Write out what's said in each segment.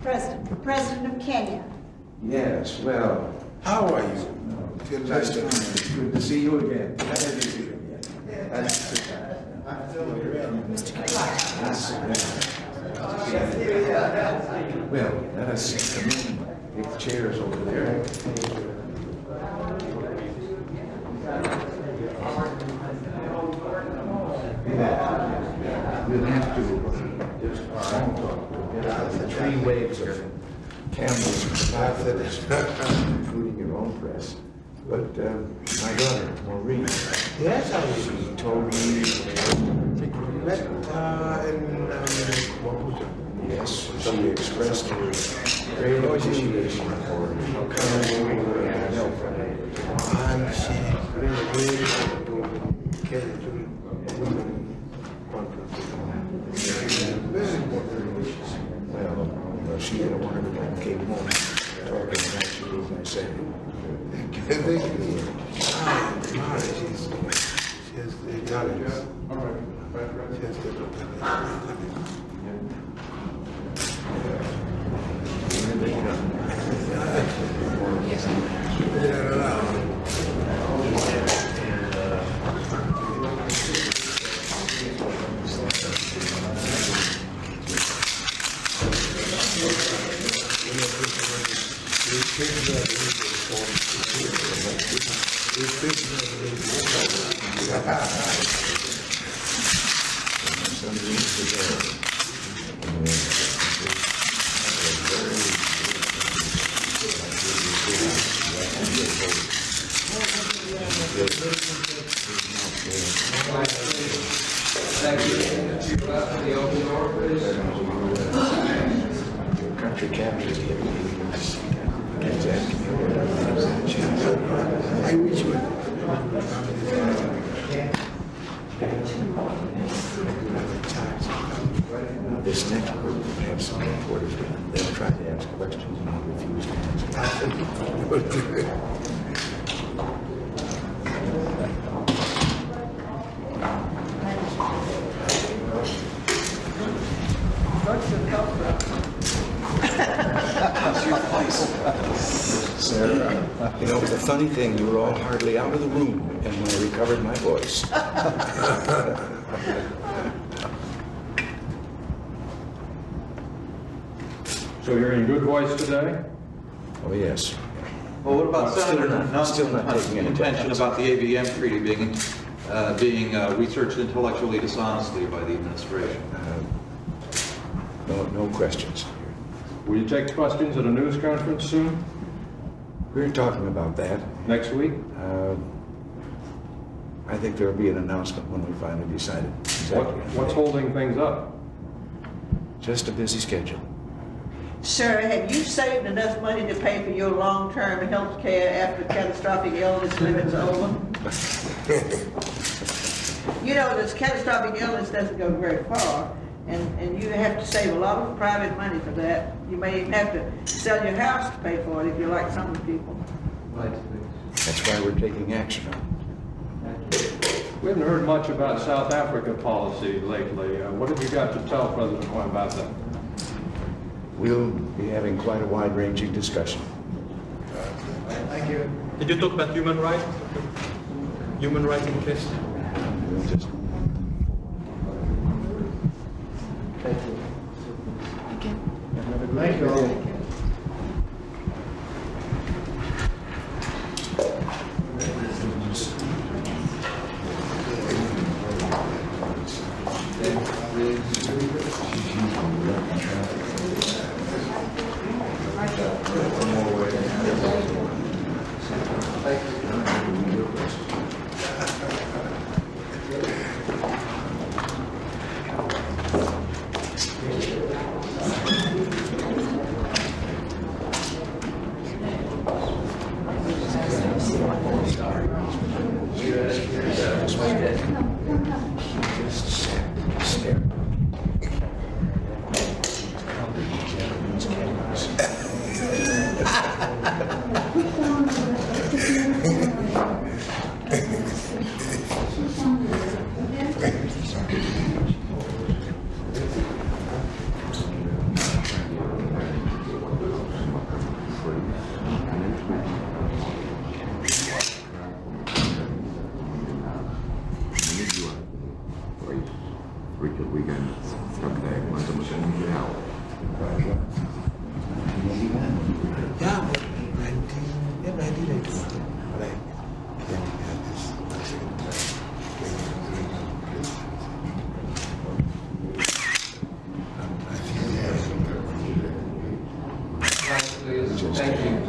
President of Kenya. Yes, well. How are you? Nice to meet you. Good to see you again. Glad to see you again. Well, let us come in. Take the chairs over there. We'll have to just the three waves of camels, including your own press. But my daughter, Maureen, Yes, how are you? she told me. Met in Yes, she expressed her great appreciation for coming and help. and she really came to women conference. Very important. Well, she had a wonderful time, came home talking and actually, as I said, Thank you. She has the talent. She has the country captures the I wish you This next group will have some reporters. They'll try to ask questions and I'll refuse to answer. Sarah, you know, it's a funny thing. You were all hardly out of the room, and when I recovered my voice. So you're in good voice today? Oh, yes. Well, what about Senator still not taking any contention about the ABM treaty being researched intellectually dishonestly by the administration? No questions. Will you take questions at a news conference soon? We're talking about that. Next week? I think there'll be an announcement when we finally decide it. Exactly. What's holding things up? Just a busy schedule. Sir, have you saved enough money to pay for your long-term health care after catastrophic illness limit's over? You know, this catastrophic illness doesn't go very far, and you have to save a lot of private money for that. You may even have to sell your house to pay for it if you're like some of the people. That's why we're taking action on it. We haven't heard much about South Africa policy lately. What have you got to tell President Mwai about that? We'll be having quite a wide-ranging discussion. Thank you. Did you talk about human rights? Human rights in case? We'll just... Thank you. Thank you all. porque Reagan também manda muito no real. Yeah, 1982. But I came here this second time. I feel Thank you.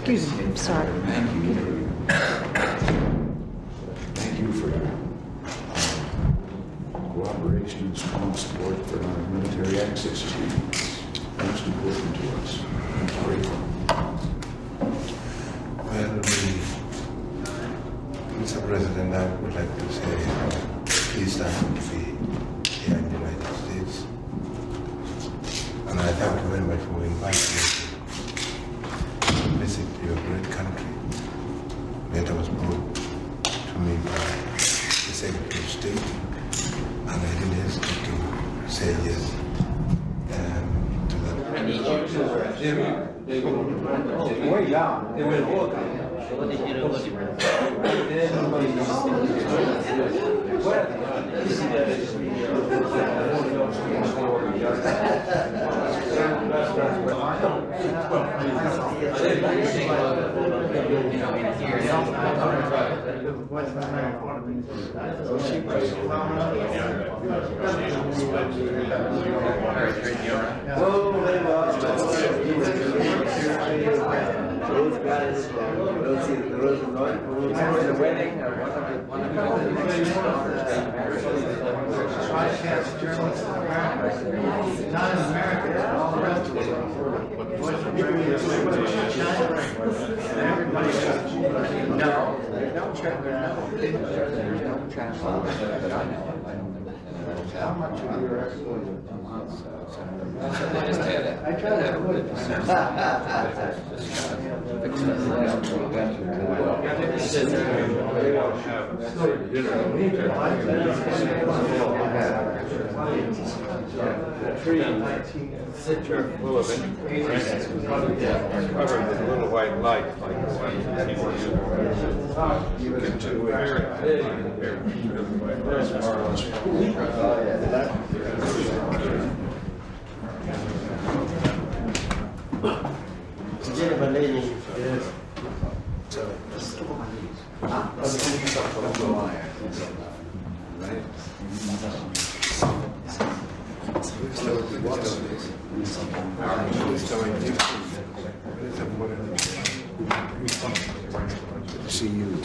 Excuse me, I'm sorry. Thank you for your cooperation and strong support for our military access treaties. Most important to us. I'm grateful. Well, Mr. President, I would like to say peace and free here in the United States. And I thank you very much for inviting me to visit your great country. That was brought to me by the Secretary of State, and I didn't hesitate to say yes to that. Way down. How much of your export a month? Trees which are full of interest are covered with little white light like the one you can do See you.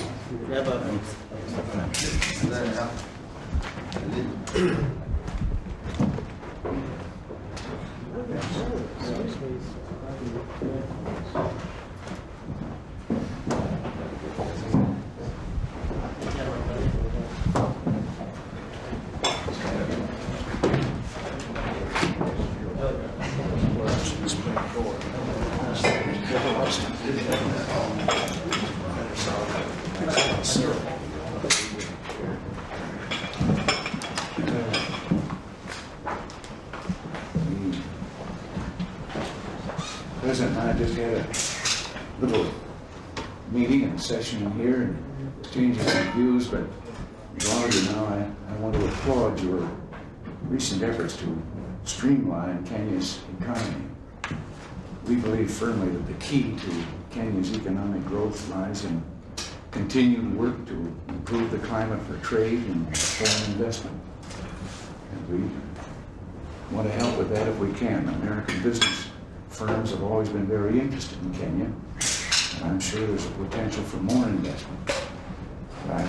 President and I just had a little meeting and session here and exchanging some views, but Ronald, I want to applaud your recent efforts to streamline Kenya's economy. We believe firmly that the key to Kenya's economic growth lies in continued work to improve the climate for trade and foreign investment. And we want to help with that if we can. American business firms have always been very interested in Kenya, and I'm sure there's a potential for more investment. I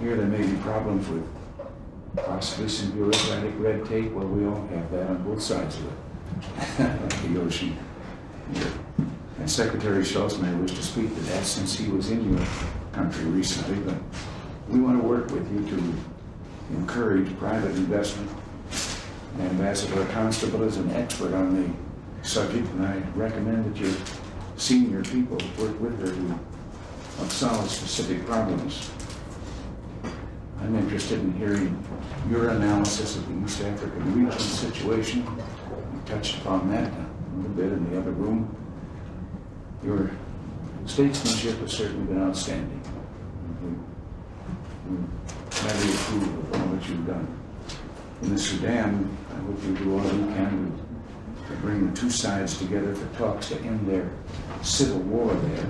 hear there may be problems with possibly some bureaucratic red tape. Well, we all have that on both sides of the ocean here. And Secretary Schultz may wish to speak to that since he was in your country recently, but we want to work with you to encourage private investment Ambassador Constable is an expert on the subject, and I recommend that your senior people work with her to solve specific problems. I'm interested in hearing your analysis of the East African region situation. We touched upon that a little bit in the other room. Your statesmanship has certainly been outstanding. We highly approve of all that you've done. In the Sudan, I hope you do all you can to bring the two sides together for talks to end their civil war there.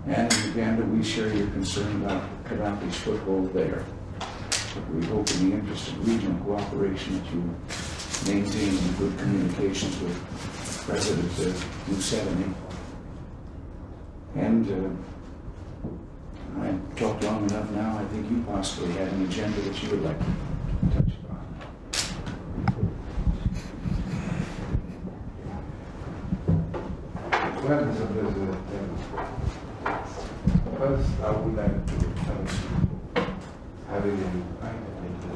And in Uganda, we share your concern about Gaddafi's foothold there. We hope in the interest of regional cooperation that you maintain good communications with President Museveni. And I've talked long enough now. I think you possibly had an agenda that you would like to touch upon. Well, Mr. President, first I would like to thank you for having invited me to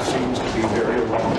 Seems to be very long.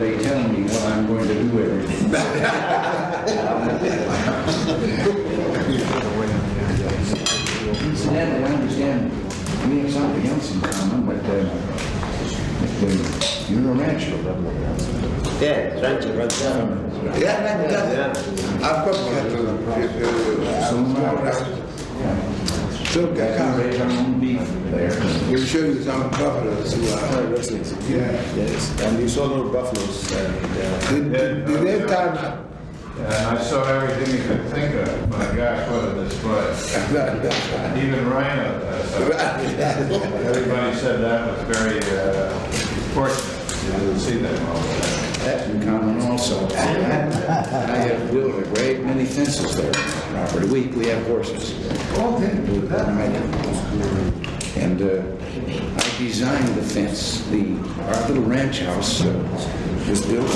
They tell me what I'm going to do every day. I understand we have something else in common, but you're a rancher. Yeah, rancher. Yeah. I've got So I can raise our own beef there. we'll show you some buffaloes who are Yes, and you saw those buffaloes. Did they have time? And I saw everything you could think of. My gosh, what a display. Even rhino. Everybody said that was very fortunate. You didn't see them all the time. That's in common also. I have built a great many fences there. Property. We have horses. And I designed the fence. Our little ranch house was built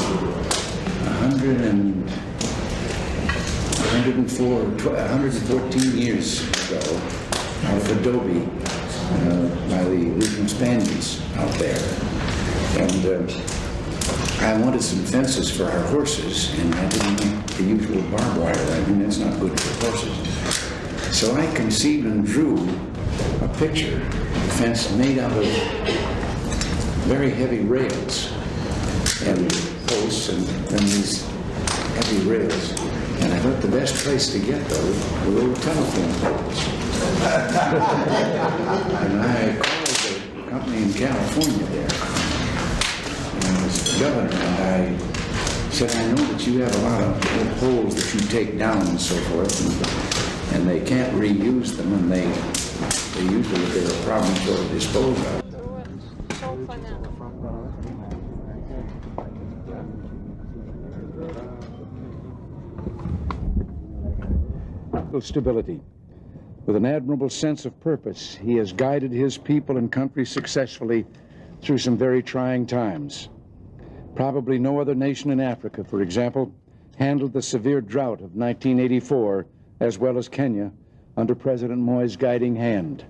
114 years ago out of adobe by the original Spaniards out there. And I wanted some fences for our horses, and I didn't want the usual barbed wire. I mean, that's not good for horses. So I conceived and drew a picture, a fence made out of very heavy rails and posts and these heavy rails. And I thought the best place to get those were little telephone poles. And I called the company in California there. And I was governor, and I said, I know that you have a lot of little poles that you take down and so forth, and they can't reuse them, and they usually, they're a problem to dispose of. Stability. With an admirable sense of purpose, he has guided his people and country successfully through some very trying times. Probably no other nation in Africa, for example, handled the severe drought of 1984 as well as Kenya under President Mwai's guiding hand.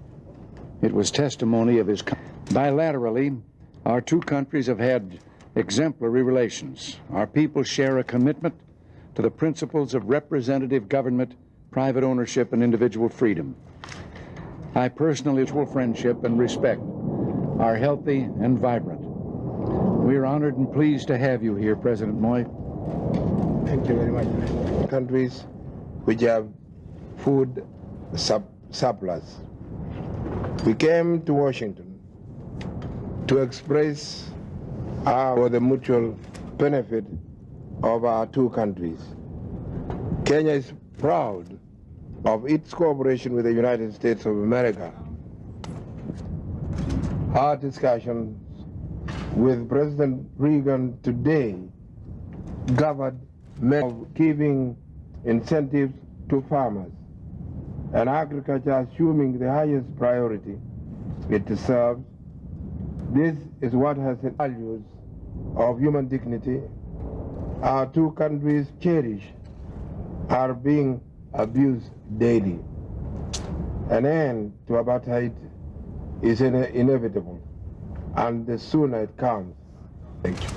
It was testimony of his... Bilaterally, our two countries have had exemplary relations. Our people share a commitment to the principles of representative government, private ownership, and individual freedom. I personally, mutual friendship and respect are healthy and vibrant. We are honored and pleased to have you here, President Mwai. Thank you very much. Countries which have food surplus. We came to Washington to express for the mutual benefit of our two countries. Kenya is proud of its cooperation with the United States of America. Our discussions with President Reagan today covered of giving incentives to farmers and agriculture assuming the highest priority it deserves. This is what has the values of human dignity our two countries cherish are being abused daily. An end to apartheid is inevitable, and the sooner it comes. Thank you.